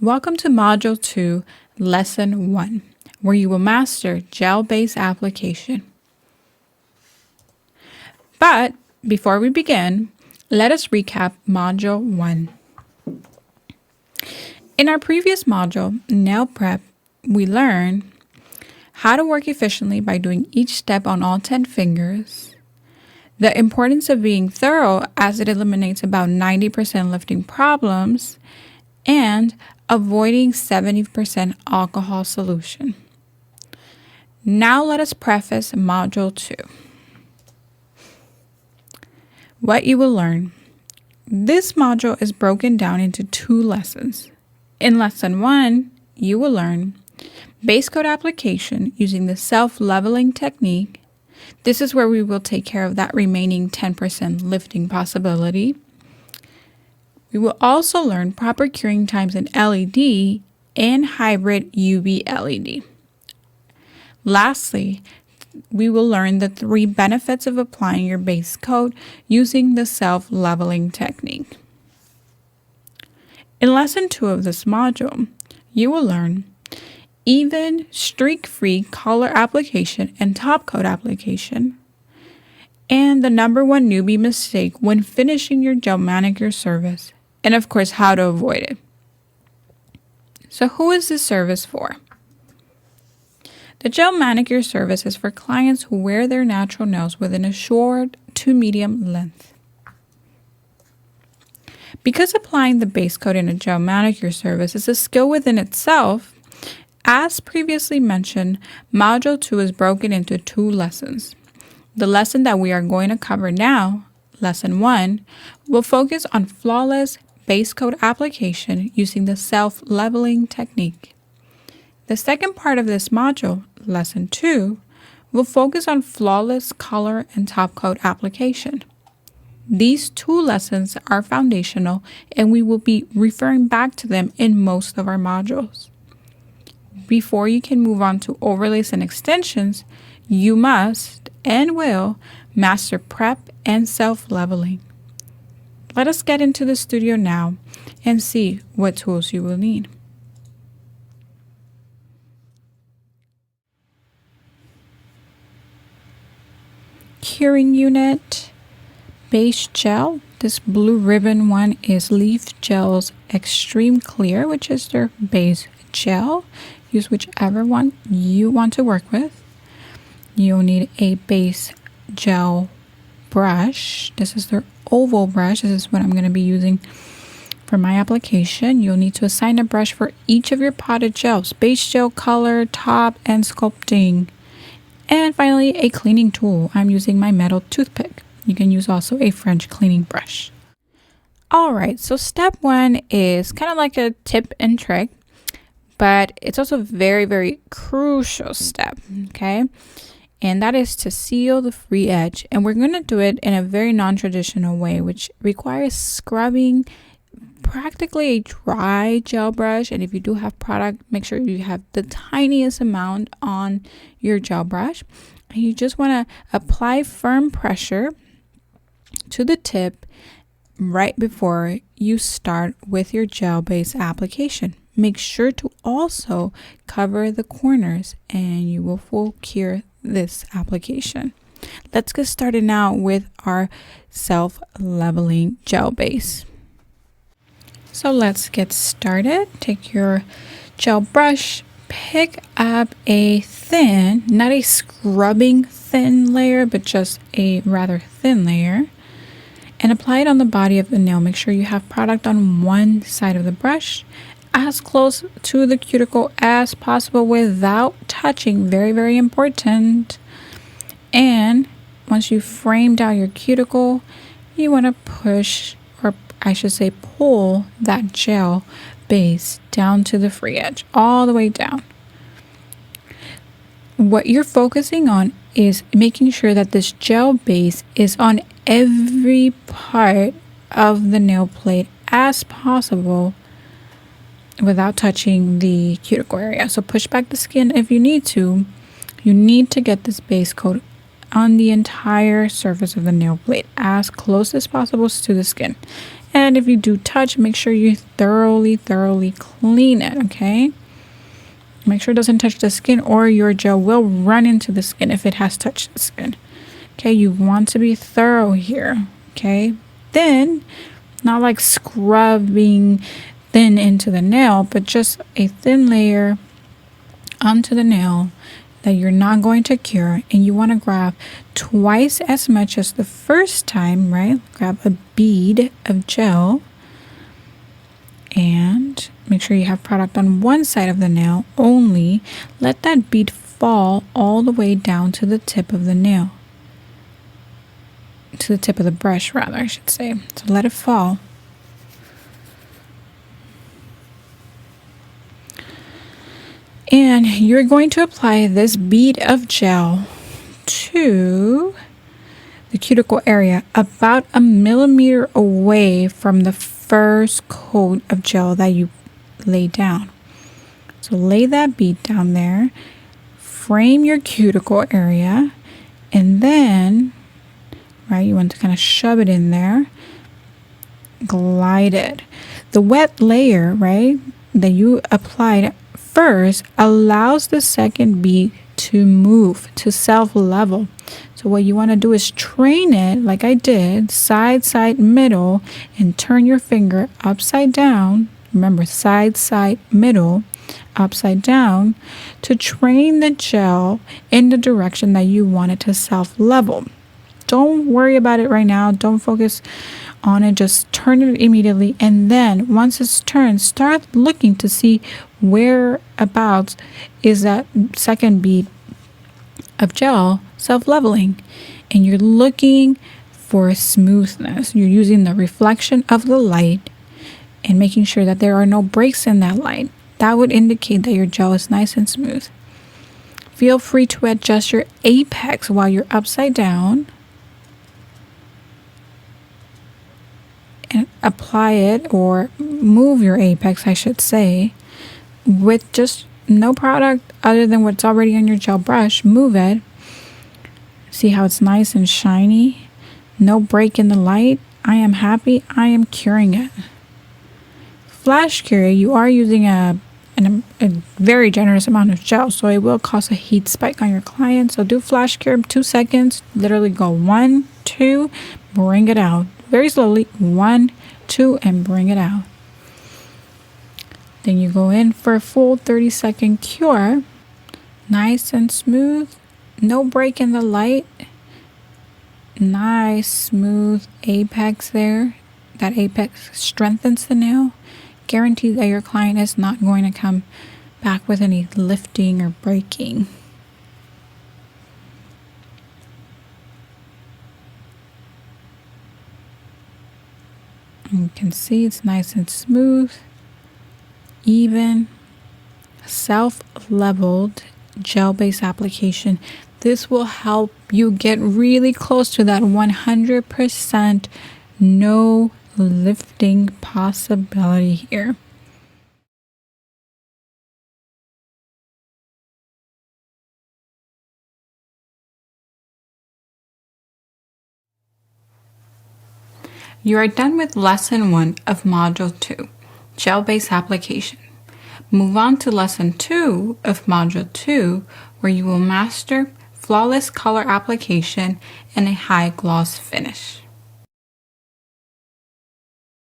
Welcome to Module 2, Lesson 1, where you will master gel-based application. But before we begin, let us recap Module 1. In our previous module, Nail Prep, we learned how to work efficiently by doing each step on all 10 fingers, the importance of being thorough as it eliminates about 90% lifting problems, and avoiding 70% alcohol solution. Now let us preface Module 2. What you will learn. This module is broken down into 2 lessons. In Lesson 1, you will learn base coat application using the self-leveling technique. This is where we will take care of that remaining 10% lifting possibility. We will also learn proper curing times in LED and hybrid UV LED. Lastly, we will learn the 3 benefits of applying your base coat using the self-leveling technique. In Lesson 2 of this module, you will learn even streak-free color application and top coat application, and the number 1 newbie mistake when finishing your gel manicure service, and of course how to avoid it. So who is this service for? The gel manicure service is for clients who wear their natural nails within a short to medium length. Because applying the base coat in a gel manicure service is a skill within itself, as previously mentioned, Module 2 is broken into 2 lessons. The lesson that we are going to cover now, Lesson 1, will focus on flawless base coat application using the self-leveling technique. The second part of this module, Lesson 2, will focus on flawless color and top coat application. These 2 lessons are foundational, and we will be referring back to them in most of our modules. Before you can move on to overlays and extensions, you must and will master prep and self-leveling. Let us get into the studio now and see what tools you will need. Curing unit, base gel. This blue ribbon one is Leaf Gel's Extreme Clear, which is their base gel. Use whichever one you want to work with. You'll need a base gel brush. This is their oval brush. This is what I'm going to be using for my application. You'll need to assign a brush for each of your potted gels: base gel, color, top, and sculpting. And finally, a cleaning tool. I'm using my metal toothpick. You can use also a French cleaning brush. All right, so step 1 is kind of like a tip and trick, but it's also a very, very crucial step, okay? And that is to seal the free edge. And we're going to do it in a very non-traditional way, which requires scrubbing practically a dry gel brush. And if you do have product, make sure you have the tiniest amount on your gel brush. And you just want to apply firm pressure to the tip right before you start with your gel-based application. Make sure to also cover the corners and you will full cure this application. Let's get started now with our self-leveling gel base. So let's get started. Take your gel brush, pick up a thin, not a scrubbing thin layer, but just a rather thin layer, and apply it on the body of the nail. Make sure you have product on one side of the brush, as close to the cuticle as possible without touching. Very, very important. And once you framed out your cuticle, you want to push, or I should say pull, that gel base down to the free edge, all the way down. What you're focusing on is making sure that this gel base is on every part of the nail plate as possible without touching the cuticle area. So push back the skin if you need to. You need to get this base coat on the entire surface of the nail plate as close as possible to the skin. And if you do touch, make sure you thoroughly clean it, okay? Make sure it doesn't touch the skin, or your gel will run into the skin if it has touched the skin. Okay, you want to be thorough here, okay? Then, not like scrubbing thin into the nail, but just a thin layer onto the nail that you're not going to cure, and you want to grab twice as much as the first time, right? Grab a bead of gel and make sure you have product on one side of the nail only. Let that bead fall all the way down to the tip of the nail. To the tip of the brush, rather, I should say. So let it fall. And you're going to apply this bead of gel to the cuticle area about 1 millimeter away from the first coat of gel that you lay down. So lay that bead down there, frame your cuticle area, and then, right, you want to kind of shove it in there, glide it. The wet layer, right, that you applied first allows the second bead to move, to self-level. So what you want to do is train it like I did, side, middle, and turn your finger upside down. Remember, side, middle, upside down, to train the gel in the direction that you want it to self-level. Don't worry about it right now. Don't focus on it. Just turn it immediately. And then once it's turned, start looking to see whereabouts is that second bead of gel self-leveling. And you're looking for smoothness. You're using the reflection of the light and making sure that there are no breaks in that light. That would indicate that your gel is nice and smooth. Feel free to adjust your apex while you're upside down and apply it, or move your apex, I should say, with just no product other than what's already on your gel brush. Move it. See how it's nice and shiny? No break in the light. I am happy. I am curing it. Flash cure, you are using a very generous amount of gel, so it will cause a heat spike on your client. So do flash cure 2 seconds. Literally go 1, 2, bring it out. Very slowly, 1, 2, and bring it out. Then you go in for a full 30-second cure. Nice and smooth. No break in the light. Nice, smooth apex there. That apex strengthens the nail. Guarantee that your client is not going to come back with any lifting or breaking. You can see it's nice and smooth, even, self-leveled gel-based application. This will help you get really close to that 100% no lifting possibility here. You are done with lesson 1 of module 2, gel-based application. Move on to lesson 2 of module 2, where you will master flawless color application and a high gloss finish.